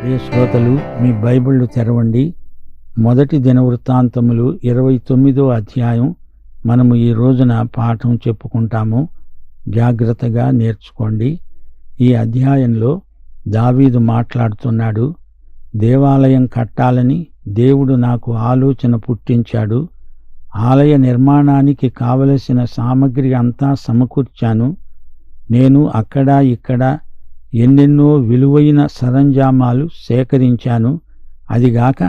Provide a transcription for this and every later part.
ప్రియ శ్రోతలు, మీ బైబిళ్ళు తెరవండి. మొదటి దినవృత్తాంతములు 29వ అధ్యాయం మనము ఈ రోజున పాఠం చెప్పుకుంటాము. జాగ్రత్తగా నేర్చుకోండి. ఈ అధ్యాయంలో దావీదు మాట్లాడుతున్నాడు. దేవాలయం కట్టాలని దేవుడు నాకు ఆలోచన పుట్టించాడు. ఆలయ నిర్మాణానికి కావలసిన సామగ్రి అంతా సమకూర్చాను. నేను అక్కడ ఇక్కడ ఎన్నెన్నో విలువైన సరంజామాలు సేకరించాను. అదిగాక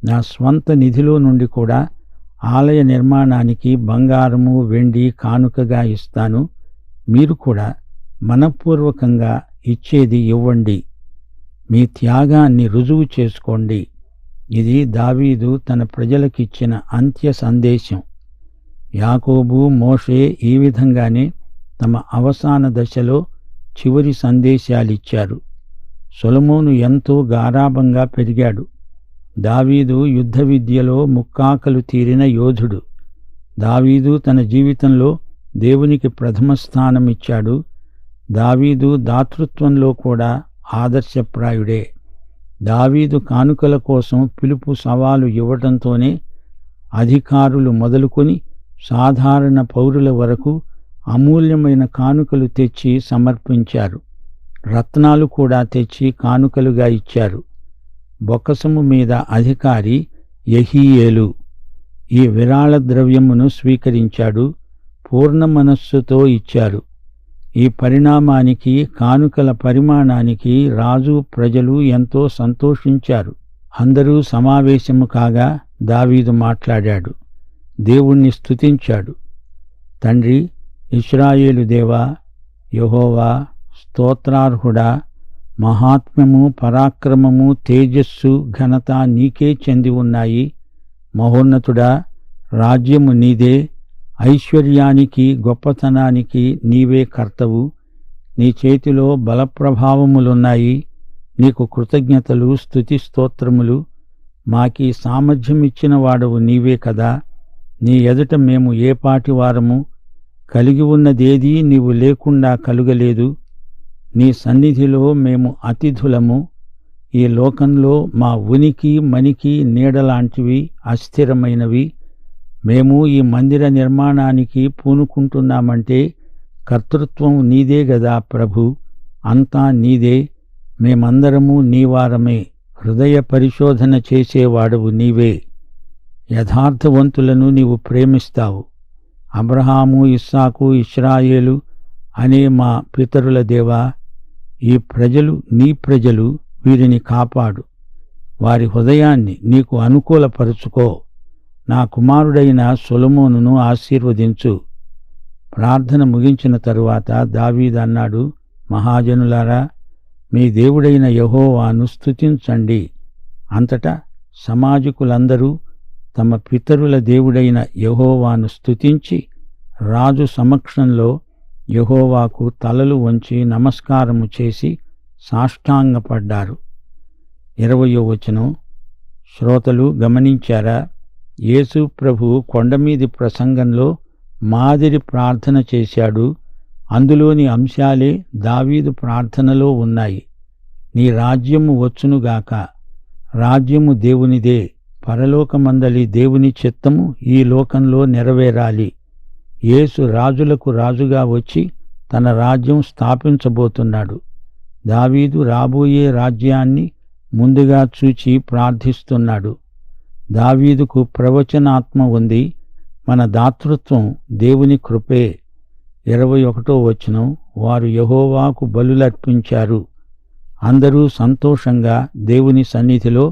నా స్వంత నిధిలో నుండి కూడా ఆలయ నిర్మాణానికి బంగారము, వెండి కానుకగా ఇస్తాను. మీరు కూడా మనఃపూర్వకంగా ఇచ్చేది ఇవ్వండి. మీ త్యాగాన్ని రుజువు చేసుకోండి. ఇది దావీదు తన ప్రజలకిచ్చిన అంత్య సందేశం. యాకోబు, మోషే ఈ విధంగానే తమ అవసాన దశలో చివరి సందేశాలిచ్చారు. సొలొమోను ఎంతో గారాబంగా పెరిగాడు. దావీదు యుద్ధ విద్యలో ముక్కాకలు తీరిన యోధుడు. దావీదు తన జీవితంలో దేవునికి ప్రథమ స్థానమిచ్చాడు. దావీదు దాతృత్వంలో కూడా ఆదర్శప్రాయుడే. దావీదు కానుకల కోసం పిలుపు సవాలు ఇవ్వటంతోనే అధికారులు మొదలుకొని సాధారణ పౌరుల వరకు అమూల్యమైన కానుకలు తెచ్చి సమర్పించారు. రత్నాలు కూడా తెచ్చి కానుకలుగా ఇచ్చారు. బొక్కసము మీద అధికారి యెహీయేలు ఈ విరాళ ద్రవ్యమును స్వీకరించాడు. పూర్ణ మనస్సుతో ఇచ్చారు. ఈ పరిణామానికి, కానుకల పరిమాణానికి రాజు, ప్రజలు ఎంతో సంతోషించారు. అందరూ సమావేశము కాగా దావీదు మాట్లాడాడు. దేవుణ్ణి స్తుతించాడు. తండ్రి, ఇశ్రాయేలు దేవా, యెహోవా, స్తోత్రార్హుడా, మహాత్మ్యము, పరాక్రమము, తేజస్సు, ఘనత నీకే చెంది ఉన్నాయి. మహోన్నతుడా, రాజ్యము నీదే. ఐశ్వర్యానికి, గొప్పతనానికి నీవే కర్తవు. నీ చేతిలో బలప్రభావములున్నాయి. నీకు కృతజ్ఞతలు, స్తుతి స్తోత్రములు. మాకీ సామర్థ్యమిచ్చిన వాడవు నీవే కదా. నీ ఎదుట మేము ఏపాటి వారము? కలిగి ఉన్నదేదీ నీవు లేకుండా కలుగలేదు. నీ సన్నిధిలో మేము అతిథులము. ఈ లోకంలో మా ఉనికి, మనికి నీడలాంటివి, అస్థిరమైనవి. మేము ఈ మందిర నిర్మాణానికి పూనుకుంటున్నామంటే కర్తృత్వం నీదే గదా ప్రభు. అంతా నీదే. మేమందరము నీవారమే. హృదయ పరిశోధన చేసేవాడవు నీవే. యథార్థవంతులను నీవు ప్రేమిస్తావు. అబ్రహాము, ఇస్సాకు, ఇశ్రాయేలు అనే మా పితరుల దేవా, ఈ ప్రజలు నీ ప్రజలు. వీరిని కాపాడు. వారి హృదయాన్ని నీకు అనుకూలపరుచుకో. నా కుమారుడైన సొలొమోనును ఆశీర్వదించు. ప్రార్థన ముగించిన తరువాత దావీదు అన్నాడు, మహాజనులారా, మీ దేవుడైన యెహోవాను స్తుతించండి. అంతటా సమాజకులందరూ తమ పితరుల దేవుడైన యెహోవాను స్తుతించి రాజు సమక్షంలో యెహోవాకు తలలు వంచి నమస్కారము చేసి సాష్టాంగపడ్డారు. 20వ వచనం. శ్రోతలు గమనించారా? యేసు ప్రభు కొండమీది ప్రసంగంలో మాదిరి ప్రార్థన చేశాడు. అందులోని అంశాలే దావీదు ప్రార్థనలో ఉన్నాయి. నీ రాజ్యము వచ్చునుగాక. రాజ్యము దేవునిదే. పరలోకమందలి దేవుని చిత్తము ఈ లోకంలో నెరవేరాలి. యేసు రాజులకు రాజుగా వచ్చి తన రాజ్యం స్థాపించబోతున్నాడు. దావీదు రాబోయే రాజ్యాన్ని ముందుగా చూచి ప్రార్థిస్తున్నాడు. దావీదుకు ప్రవచనాత్మ ఉంది. మన దాతృత్వం దేవుని కృపే. 21వ వచనం. వారు యెహోవాకు బలులర్పించారు. అందరూ సంతోషంగా దేవుని సన్నిధిలో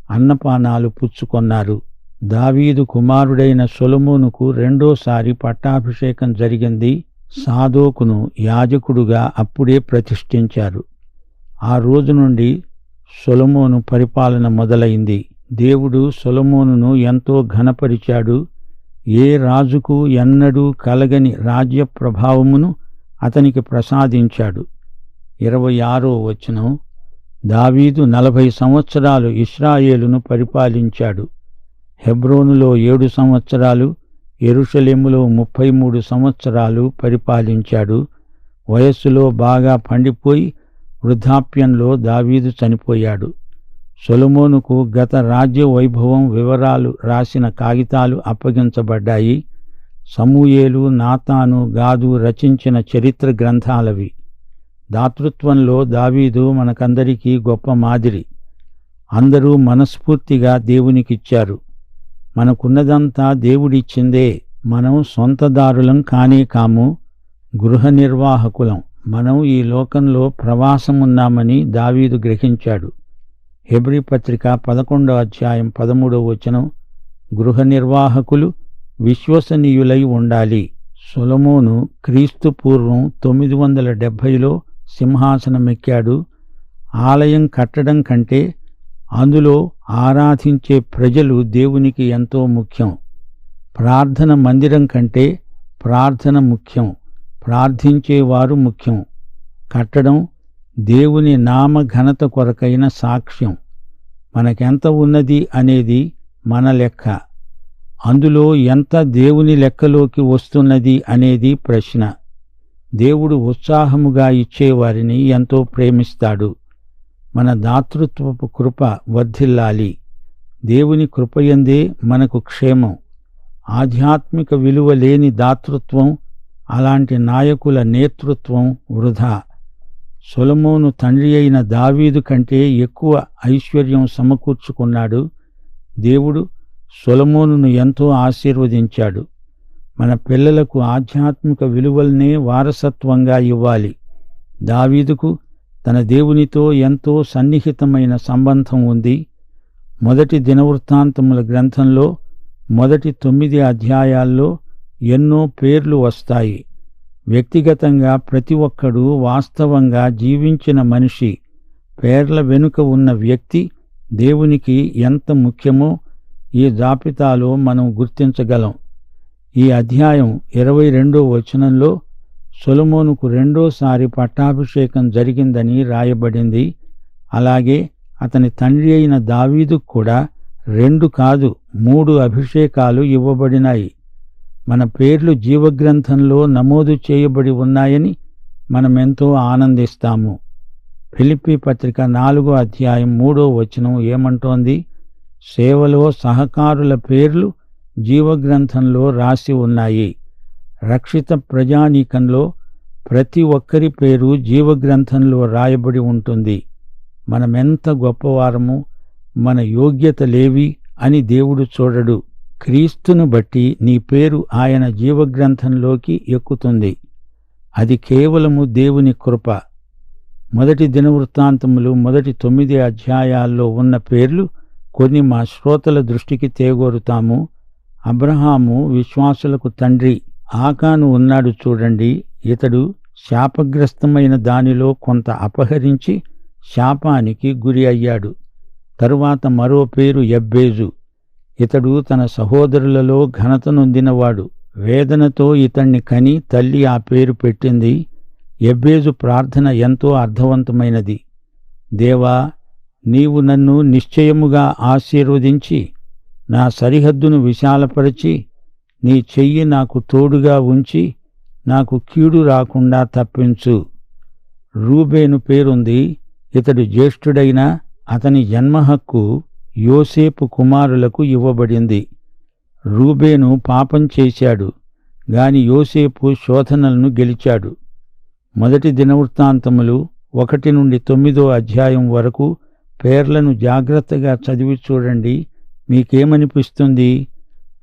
అన్నపానాలు పుచ్చుకొన్నారు. దావీదు కుమారుడైన సొలొమోనుకు రెండోసారి పట్టాభిషేకం జరిగింది. సాదోకును యాజకుడుగా అప్పుడే ప్రతిష్ఠించారు. ఆ రోజు నుండి సొలొమోను పరిపాలన మొదలైంది. దేవుడు సొలొమోనును ఎంతో ఘనపరిచాడు. ఏ రాజుకు ఎన్నడూ కలగని రాజ్య ప్రభావమును అతనికి ప్రసాదించాడు. 26వ వచనం. దావీదు 40 సంవత్సరాలు ఇశ్రాయేలును పరిపాలించాడు. హెబ్రోనులో 7 సంవత్సరాలు, యెరూషలేములో 33 సంవత్సరాలు పరిపాలించాడు. వయస్సులో బాగా పండిపోయి వృద్ధాప్యంలో దావీదు చనిపోయాడు. సొలొమోనుకు గత రాజ్య వైభవం వివరాలు రాసిన కాగితాలు అప్పగించబడ్డాయి. సమూయేలు, నాతాను, గాదు రచించిన చరిత్ర గ్రంథాలవి. దాతృత్వంలో దావీదు మనకందరికీ గొప్ప మాదిరి. అందరూ మనస్ఫూర్తిగా దేవునికిచ్చారు. మనకున్నదంతా దేవుడిచ్చిందే. మనం సొంతదారులం కానే కాము, గృహ నిర్వాహకులం. మనం ఈ లోకంలో ప్రవాసమున్నామని దావీదు గ్రహించాడు. హెబ్రీ పత్రిక 11వ అధ్యాయం 13వ వచనం, గృహ నిర్వాహకులు విశ్వసనీయులై ఉండాలి. సొలొమోను క్రీస్తు పూర్వం 970లో సింహాసనమెక్కాడు. ఆలయం కట్టడం కంటే అందులో ఆరాధించే ప్రజలు దేవునికి ఎంతో ముఖ్యం. ప్రార్థన మందిరం కంటే ప్రార్థన ముఖ్యం, ప్రార్థించేవారు ముఖ్యం. కట్టడం దేవుని నామ ఘనత కొరకైన సాక్ష్యం. మనకెంత ఉన్నది అనేది మన లెక్క. అందులో ఎంత దేవుని లెక్కలోకి వస్తున్నది అనేది ప్రశ్న. దేవుడు ఉత్సాహముగా ఇచ్చేవారిని ఎంతో ప్రేమిస్తాడు. మన దాతృత్వపు కృప వర్ధిల్లాలి. దేవుని కృపయందే మనకు క్షేమం. ఆధ్యాత్మిక విలువ లేని దాతృత్వం, అలాంటి నాయకుల నేతృత్వం వృధా. సొలొమోను తండ్రి అయిన దావీదు కంటే ఎక్కువ ఐశ్వర్యం సమకూర్చుకున్నాడు. దేవుడు సొలొమోనును ఎంతో ఆశీర్వదించాడు. మన పిల్లలకు ఆధ్యాత్మిక విలువల్నే వారసత్వంగా ఇవ్వాలి. దావీదుకు తన దేవునితో ఎంతో సన్నిహితమైన సంబంధం ఉంది. మొదటి దినవృత్తాంతముల గ్రంథంలో మొదటి 9 అధ్యాయాల్లో ఎన్నో పేర్లు వస్తాయి. వ్యక్తిగతంగా ప్రతి ఒక్కడూ వాస్తవంగా జీవించిన మనిషి. పేర్ల వెనుక ఉన్న వ్యక్తి దేవునికి ఎంత ముఖ్యమో ఈ జాబితాలో మనం గుర్తించగలం. ఈ అధ్యాయం 22వ వచనంలో సొలొమోనుకు రెండోసారి పట్టాభిషేకం జరిగిందని రాయబడింది. అలాగే అతని తండ్రి అయిన దావీదుకు కూడా 2 కాదు 3 అభిషేకాలు ఇవ్వబడినాయి. మన పేర్లు జీవగ్రంథంలో నమోదు చేయబడి ఉన్నాయని మనమెంతో ఆనందిస్తాము. ఫిలిప్పీ పత్రిక 4వ అధ్యాయం 3వ వచనం ఏమంటోంది? సేవలో సహకారుల పేర్లు జీవగ్రంథంలో రాసి ఉన్నాయి. రక్షిత ప్రజానీకంలో ప్రతి ఒక్కరి పేరు జీవగ్రంథంలో రాయబడి ఉంటుంది. మనమెంత గొప్పవారము, మన యోగ్యత లేవి అని దేవుడు చూడడు. క్రీస్తును బట్టి నీ పేరు ఆయన జీవగ్రంథంలోకి ఎక్కుతుంది. అది కేవలము దేవుని కృప. మొదటి దినవృత్తాంతములు మొదటి 9 అధ్యాయాల్లో ఉన్న పేర్లు కొన్ని మా శ్రోతల దృష్టికి తేగోరుతాము. అబ్రహాము విశ్వాసులకు తండ్రి. ఆకాను ఉన్నాడు చూడండి. ఇతడు శాపగ్రస్తమైన దానిలో కొంత అపహరించి శాపానికి గురి అయ్యాడు. తరువాత మరో పేరు యబ్బేజు. ఇతడు తన సహోదరులలో ఘనత నొందినవాడు. వేదనతో ఇతణ్ణి కని తల్లి ఆ పేరు పెట్టింది. యబ్బేజు ప్రార్థన ఎంతో అర్థవంతమైనది. దేవా, నీవు నన్ను నిశ్చయముగా ఆశీర్వదించి నా సరిహద్దును విశాలపరచి నీ చెయ్యి నాకు తోడుగా ఉంచి నాకు కీడు రాకుండా తప్పించు. రూబేను పేరుంది. ఇతడు జ్యేష్ఠుడైన అతని జన్మహక్కు యోసేపు కుమారులకు ఇవ్వబడింది. రూబేను పాపం చేశాడు గాని యోసేపు శోధనలను గెలిచాడు. మొదటి దినవృత్తాంతములు 1 నుండి 9వ అధ్యాయం వరకు పేర్లను జాగ్రత్తగా చదివి చూడండి. మీకేమనిపిస్తుంది?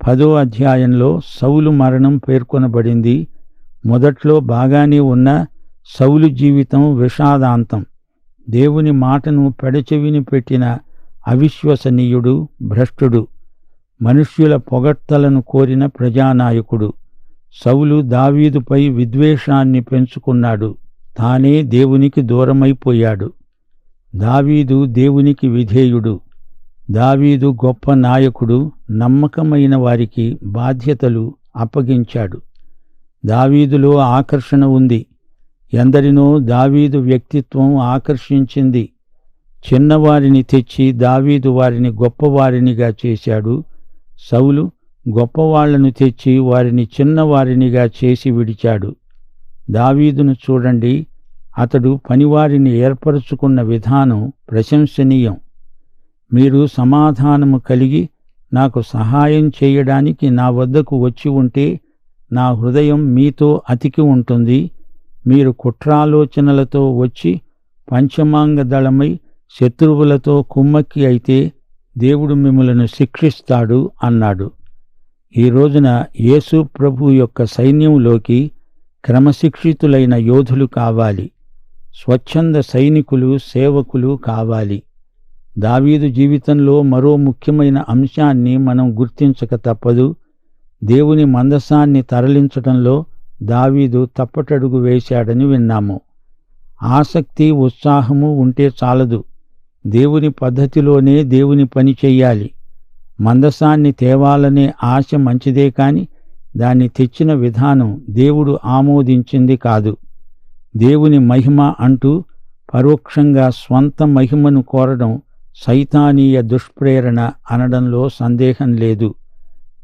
10వ అధ్యాయంలో సౌలు మరణం పేర్కొనబడింది. మొదట్లో బాగానే ఉన్న సౌలు జీవితం విషాదాంతం. దేవుని మాటను పెడచెవిని పెట్టిన అవిశ్వసనీయుడు, భ్రష్టుడు, మనుష్యుల పొగడ్తలను కోరిన ప్రజానాయకుడు. సౌలు దావీదుపై విద్వేషాన్ని పెంచుకున్నాడు. తానే దేవునికి దూరమైపోయాడు. దావీదు దేవునికి విధేయుడు. దావీదు గొప్ప నాయకుడు. నమ్మకమైన వారికి బాధ్యతలు అప్పగించాడు. దావీదులో ఆకర్షణ ఉంది. ఎందరినో దావీదు వ్యక్తిత్వం ఆకర్షించింది. చిన్నవారిని తెచ్చి దావీదు వారిని గొప్పవారినిగా చేశాడు. సౌలు గొప్పవాళ్లను తెచ్చి వారిని చిన్నవారినిగా చేసి విడిచాడు. దావీదును చూడండి. అతడు పనివారిని ఏర్పరచుకున్న విధానం ప్రశంసనీయం. మీరు సమాధానము కలిగి నాకు సహాయం చేయడానికి నా వద్దకు వచ్చి ఉంటే నా హృదయం మీతో అతికి ఉంటుంది. మీరు కుట్రాలోచనలతో వచ్చి పంచమాంగ దళమై శత్రువులతో కుమ్మక్కి అయితే దేవుడు మిమ్మలను శిక్షిస్తాడు అన్నాడు. ఈ రోజున యేసు ప్రభు యొక్క సైన్యంలోకి క్రమశిక్షితులైన యోధులు కావాలి. స్వచ్ఛంద సైనికులు, సేవకులు కావాలి. దావీదు జీవితంలో మరో ముఖ్యమైన అంశాన్ని మనం గుర్తించక తప్పదు. దేవుని మందసాన్ని తరలించటంలో దావీదు తప్పటడుగు వేశాడని విన్నాము. ఆసక్తి, ఉత్సాహము ఉంటే చాలదు. దేవుని పద్ధతిలోనే దేవుని పని చెయ్యాలి. మందసాన్ని తేవాలనే ఆశ మంచిదే కాని దాన్ని తెచ్చిన విధానం దేవుడు ఆమోదించింది కాదు. దేవుని మహిమ అంటూ పరోక్షంగా స్వంత మహిమను కోరడం సైతానీయ దుష్ప్రేరణ అనడంలో సందేహం లేదు.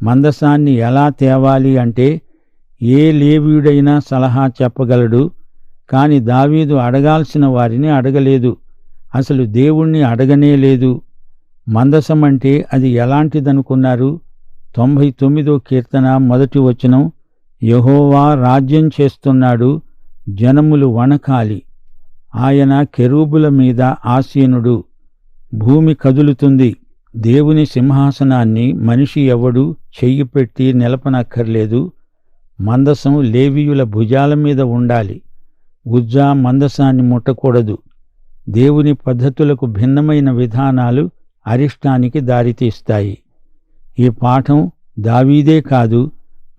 మందసాన్ని ఎలా తేవాలి అంటే ఏ లేవీయుడైనా సలహా చెప్పగలడు. కాని దావీదు అడగాల్సిన వారిని అడగలేదు. అసలు దేవుణ్ణి అడగనేలేదు. మందసమంటే అది ఎలాంటిదనుకున్నారు? 99వ కీర్తన 1వ వచనం, యెహోవా రాజ్యం చేస్తున్నాడు, జనములు వణకాలి. ఆయన కెరూబుల మీద ఆసీనుడు. భూమి కదులుతుంది. దేవుని సింహాసనాన్ని మనిషి ఎవడు చెయ్యి పెట్టి నిలపనక్కర్లేదు. మందసం లేవీయుల భుజాల మీద ఉండాలి. ఉజ్జా మందసాన్ని ముట్టకూడదు. దేవుని పద్ధతులకు భిన్నమైన విధానాలు అరిష్టానికి దారితీస్తాయి. ఈ పాఠం దావీదే కాదు,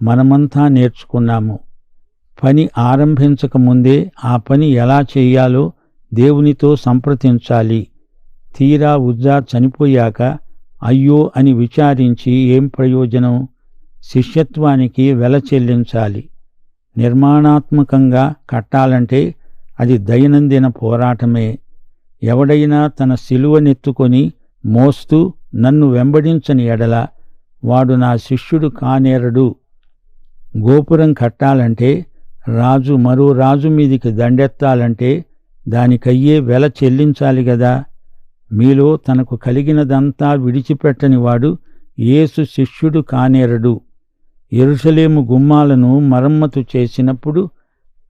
మనమంతా నేర్చుకున్నాము. పని ఆరంభించకముందే ఆ పని ఎలా చెయ్యాలో దేవునితో సంప్రదించాలి. తీరా ఉజ్జా చనిపోయాక అయ్యో అని విచారించి ఏం ప్రయోజనం? శిష్యత్వానికి వెల చెల్లించాలి. నిర్మాణాత్మకంగా కట్టాలంటే అది దైనందిన పోరాటమే. ఎవడైనా తన సిలువనెత్తుకొని మోస్తూ నన్ను వెంబడించని ఎడల వాడు నా శిష్యుడు కానేరడు. గోపురం కట్టాలంటే, రాజు మరో రాజు మీదికి దండెత్తాలంటే దానికయ్యే వెల చెల్లించాలి గదా. మీలో తనకు కలిగినదంతా విడిచిపెట్టని వాడు యేసు శిష్యుడు కానేరడు. యెరూషలేము గుమ్మాలను మరమ్మతు చేసినప్పుడు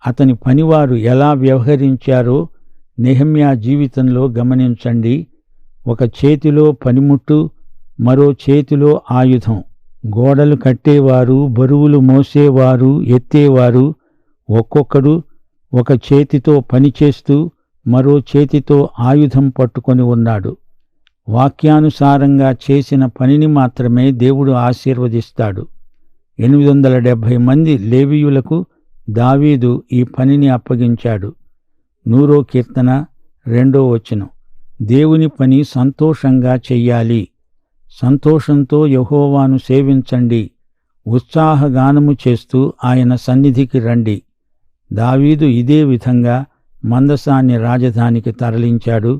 అతని పనివారు ఎలా వ్యవహరించారో నెహెమ్యా జీవితంలో గమనించండి. ఒక చేతిలో పనిముట్టు, మరో చేతిలో ఆయుధం. గోడలు కట్టేవారు, బరువులు మోసేవారు, ఎత్తేవారు ఒక్కొక్కడు ఒక చేతితో పనిచేస్తూ మరో చేతితో ఆయుధం పట్టుకొని ఉన్నాడు. వాక్యానుసారంగా చేసిన పనిని మాత్రమే దేవుడు ఆశీర్వదిస్తాడు. 870 మంది లేవీయులకు దావీదు ఈ పనిని అప్పగించాడు. 100వ కీర్తన 2వ వచనం, దేవుని పని సంతోషంగా చెయ్యాలి. సంతోషంతో యెహోవాను సేవించండి. ఉత్సాహగానము చేస్తూ ఆయన సన్నిధికి రండి. దావీదు ఇదే విధంగా మందసాన్ని రాజధానికి తరలించాడు.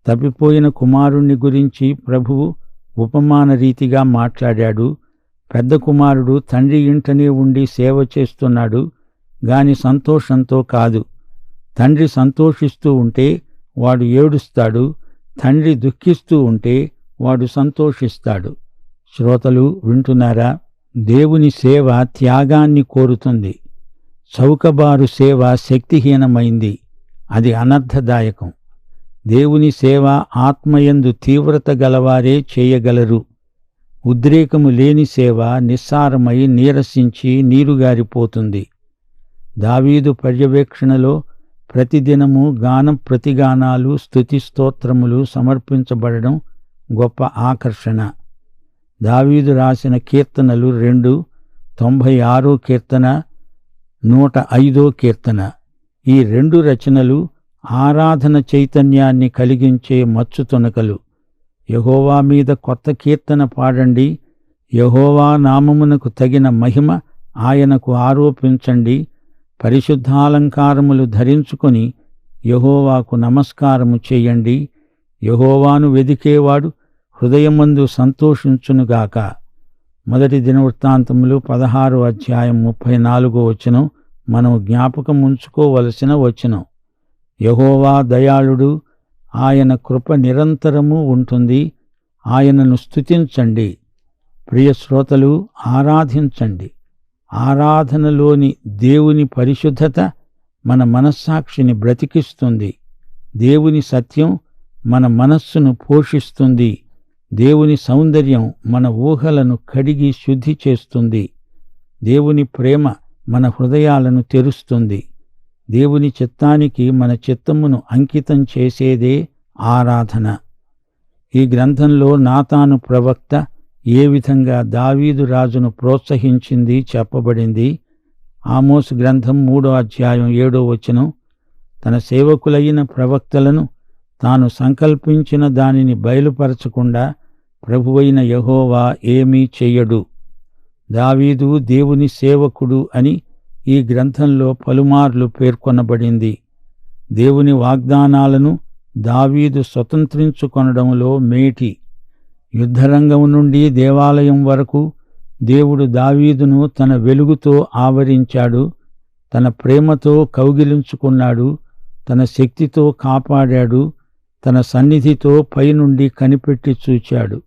తప్పిపోయిన కుమారుణ్ణి గురించి ప్రభువు ఉపమాన రీతిగా మాట్లాడాడు. పెద్ద కుమారుడు తండ్రి ఇంటనే ఉండి సేవ చేస్తున్నాడు గాని సంతోషంతో కాదు. తండ్రి సంతోషిస్తూ ఉంటే వాడు ఏడుస్తాడు. తండ్రి దుఃఖిస్తూ ఉంటే వాడు సంతోషిస్తాడు. శ్రోతలు వింటున్నారా? దేవుని సేవ త్యాగాన్ని కోరుతుంది. చౌకబారు సేవ శక్తిహీనమైంది. అది అనర్థదాయకం. దేవుని సేవ ఆత్మయందు తీవ్రత గలవారే చేయగలరు. ఉద్రేకము లేని సేవ నిస్సారమై నీరసించి నీరుగారిపోతుంది. దావీదు పర్యవేక్షణలో ప్రతిదినము గానం, ప్రతిగానాలు, స్తుతి స్తోత్రములు సమర్పించబడడం గొప్ప ఆకర్షణ. దావీదు రాసిన కీర్తనలు 2, 96వ కీర్తన, 105వ కీర్తన. ఈ 2 రచనలు ఆరాధన చైతన్యాన్ని కలిగించే మచ్చుతునకలు. యెహోవా మీద కొత్త కీర్తన పాడండి. యెహోవా నామమునకు తగిన మహిమ ఆయనకు ఆరోపించండి. పరిశుద్ధాలంకారములు ధరించుకొని యెహోవాకు నమస్కారము చేయండి. యెహోవాను వెదికేవాడు హృదయమందు సంతోషించునుగాక. 1 దినవృత్తాంతములు 16వ అధ్యాయం 34వ వచనం మనం జ్ఞాపకం ఉంచుకోవలసిన వచనం. యెహోవా దయాళుడు, ఆయన కృప నిరంతరము ఉంటుంది. ఆయనను స్తుతించండి. ప్రియ శ్రోతలు, ఆరాధించండి. ఆరాధనలోని దేవుని పరిశుద్ధత మన మనస్సాక్షిని బ్రతికిస్తుంది. దేవుని సత్యం మన మనస్సును పోషిస్తుంది. దేవుని సౌందర్యం మన ఊహలను కడిగి శుద్ధి చేస్తుంది. దేవుని ప్రేమ మన హృదయాలను తెరుస్తుంది. దేవుని చిత్తానికి మన చిత్తమును అంకితం చేసేదే ఆరాధన. ఈ గ్రంథంలో నాతాను ప్రవక్త ఏ విధంగా దావీదు రాజును ప్రోత్సహించింది చెప్పబడింది. ఆమోసు గ్రంథం 3వ అధ్యాయం 7వ వచనం, తన సేవకులైన ప్రవక్తలను తాను సంకల్పించిన దానిని బయలుపరచకుండా ప్రభువైన యెహోవా ఏమీ చెయ్యడు. దావీదు దేవుని సేవకుడు అని ఈ గ్రంథంలో పలుమార్లు పేర్కొనబడింది. దేవుని వాగ్దానాలను దావీదు స్వతంత్రించుకొనడంలో మేటి. యుద్ధరంగం నుండి దేవాలయం వరకు దేవుడు దావీదును తన వెలుగుతో ఆవరించాడు. తన ప్రేమతో కౌగిలించుకున్నాడు. తన శక్తితో కాపాడాడు. తన సన్నిధితో పైనుండి కనిపెట్టి చూచాడు.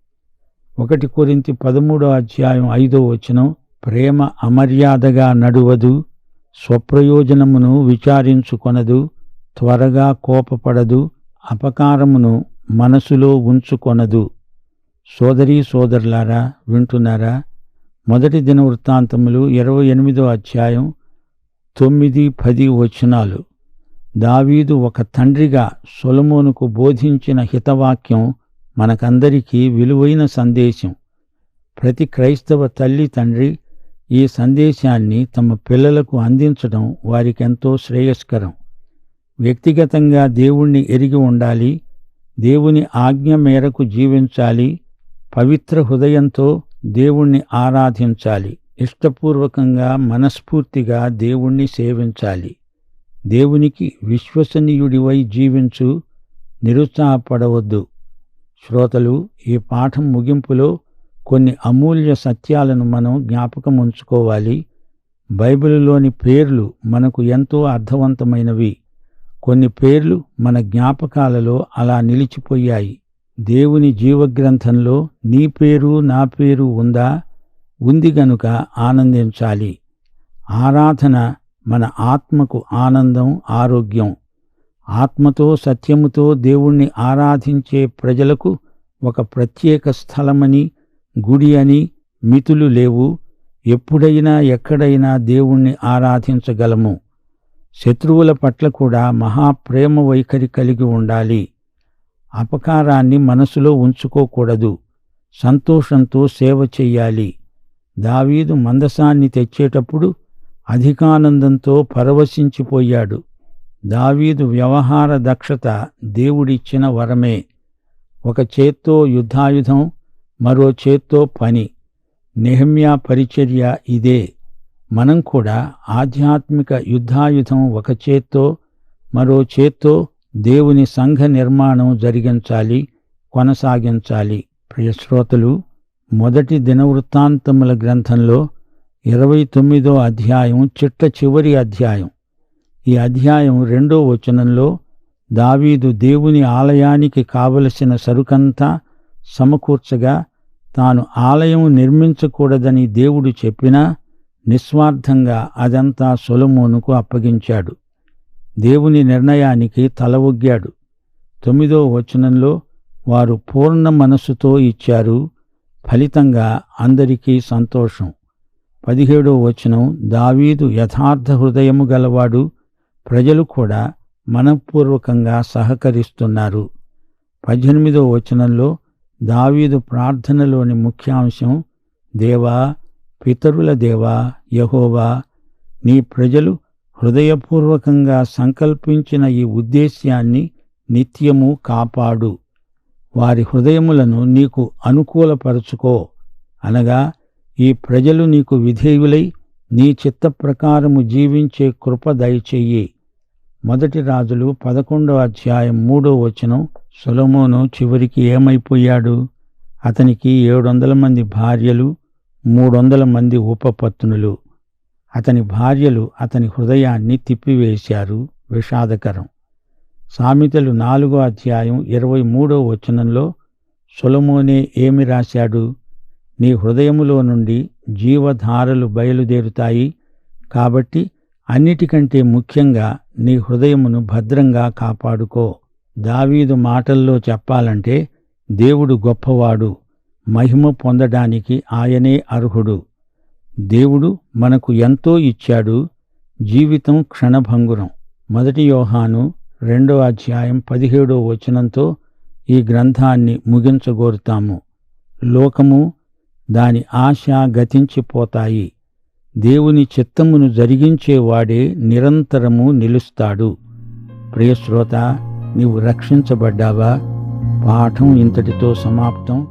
1 కొరింథీ 13వ అధ్యాయం 5వ వచనం, ప్రేమ అమర్యాదగా నడువదు, స్వప్రయోజనమును విచారించుకొనదు, త్వరగా కోపపడదు, అపకారమును మనసులో ఉంచుకొనదు. సోదరీ సోదరులారా, వింటున్నారా? 1 దినవృత్తాంతములు 28వ అధ్యాయం 9-10 వచనాలు. దావీదు ఒక తండ్రిగా సొలొమోనుకు బోధించిన హితవాక్యం మనకందరికీ విలువైన సందేశం. ప్రతి క్రైస్తవ తల్లి తండ్రి ఈ సందేశాన్ని తమ పిల్లలకు అందించడం వారికెంతో శ్రేయస్కరం. వ్యక్తిగతంగా దేవుణ్ణి ఎరిగి ఉండాలి. దేవుని ఆజ్ఞ మేరకు జీవించాలి. పవిత్ర హృదయంతో దేవుణ్ణి ఆరాధించాలి. ఇష్టపూర్వకంగా మనస్ఫూర్తిగా దేవుణ్ణి సేవించాలి. దేవునికి విశ్వసనీయుడివై జీవించు, నిరుత్సాహపడవద్దు. శ్రోతలు, ఈ పాఠం ముగింపులో కొన్ని అమూల్య సత్యాలను మనం జ్ఞాపకం ఉంచుకోవాలి. బైబిలులోని పేర్లు మనకు ఎంతో అర్థవంతమైనవి. కొన్ని పేర్లు మన జ్ఞాపకాలలో అలా నిలిచిపోయాయి. దేవుని జీవగ్రంథంలో నీ పేరు నా పేరు ఉందా? ఉంది గనుక ఆనందించాలి. ఆరాధన మన ఆత్మకు ఆనందం, ఆరోగ్యం. ఆత్మతో సత్యముతో దేవుణ్ణి ఆరాధించే ప్రజలకు ఒక ప్రత్యేక స్థలమని, గుడి అని మితులు లేవు. ఎప్పుడైనా ఎక్కడైనా దేవుణ్ణి ఆరాధించగలము. శత్రువుల పట్ల కూడా మహాప్రేమ వైఖరి కలిగి ఉండాలి. అపకారాన్ని మనసులో ఉంచుకోకూడదు. సంతోషంతో సేవ చెయ్యాలి. దావీదు మందసాన్ని తెచ్చేటప్పుడు అధికానందంతో పరవశించిపోయాడు. దావీదు వ్యవహార దక్షత దేవుడిచ్చిన వరమే. ఒక చేత్తో యుద్ధాయుధం, మరో చేత్తో పని. నెహెమ్యా పరిచర్య ఇదే. మనం కూడా ఆధ్యాత్మిక యుద్ధాయుధం ఒక చేత్తో, మరో చేత్తో దేవుని సంఘ నిర్మాణం జరిగించాలి, కొనసాగించాలి. ప్రియశ్రోతలు, 1 దినవృత్తాంతముల గ్రంథంలో 29వ అధ్యాయం చిట్ట చివరి అధ్యాయం. ఈ అధ్యాయం 2వ వచనంలో దావీదు దేవుని ఆలయానికి కావలసిన సరుకంతా సమకూర్చగా తాను ఆలయం నిర్మించకూడదని దేవుడు చెప్పినా నిస్వార్థంగా అదంతా సొలొమోనుకు అప్పగించాడు. దేవుని నిర్ణయానికి తల ఒగ్గాడు. 9వ వచనంలో వారు పూర్ణ మనస్సుతో ఇచ్చారు. ఫలితంగా అందరికీ సంతోషం. 17వ వచనం, దావీదు యథార్థ హృదయము గలవాడు, ప్రజలు కూడా మనఃపూర్వకంగా సహకరిస్తున్నారు. 18వ వచనంలో దావీదు ప్రార్థనలోని ముఖ్యాంశం, దేవా, పితరుల దేవా యెహోవా, నీ ప్రజలు హృదయపూర్వకంగా సంకల్పించిన ఈ ఉద్దేశ్యాన్ని నిత్యము కాపాడు. వారి హృదయములను నీకు అనుకూలపరచుకో. అనగా ఈ ప్రజలు నీకు విధేయులై నీ చిత్త ప్రకారము జీవించే కృప దయచెయ్యి. 1 రాజులు 11వ అధ్యాయం 3వ వచనం, సొలొమోను చివరికి ఏమైపోయాడు? అతనికి 700 మంది భార్యలు, 300 మంది ఉపపత్నులు. అతని భార్యలు అతని హృదయాన్ని తిప్పివేశారు. విషాదకరం. సామెతలు 4వ అధ్యాయం 23వ వచనంలో సొలొమోనే ఏమి రాశాడు? నీ హృదయములో నుండి జీవధారలు బయలుదేరుతాయి. కాబట్టి అన్నిటికంటే ముఖ్యంగా నీ హృదయమును భద్రంగా కాపాడుకో. దావీదు మాటల్లో చెప్పాలంటే దేవుడు గొప్పవాడు, మహిమ పొందడానికి ఆయనే అర్హుడు. దేవుడు మనకు ఎంతో ఇచ్చాడు. జీవితం క్షణభంగురం. 1 యోహాను 2:17 ఈ గ్రంథాన్ని ముగించగోరుతాము. లోకము దాని ఆశ గతించిపోతాయి. దేవుని చిత్తమును జరిగించేవాడే నిరంతరము నిలుస్తాడు. ప్రియశ్రోత, నీవు రక్షించబడ్డావా? పాఠం ఇంతటితో సమాప్తం.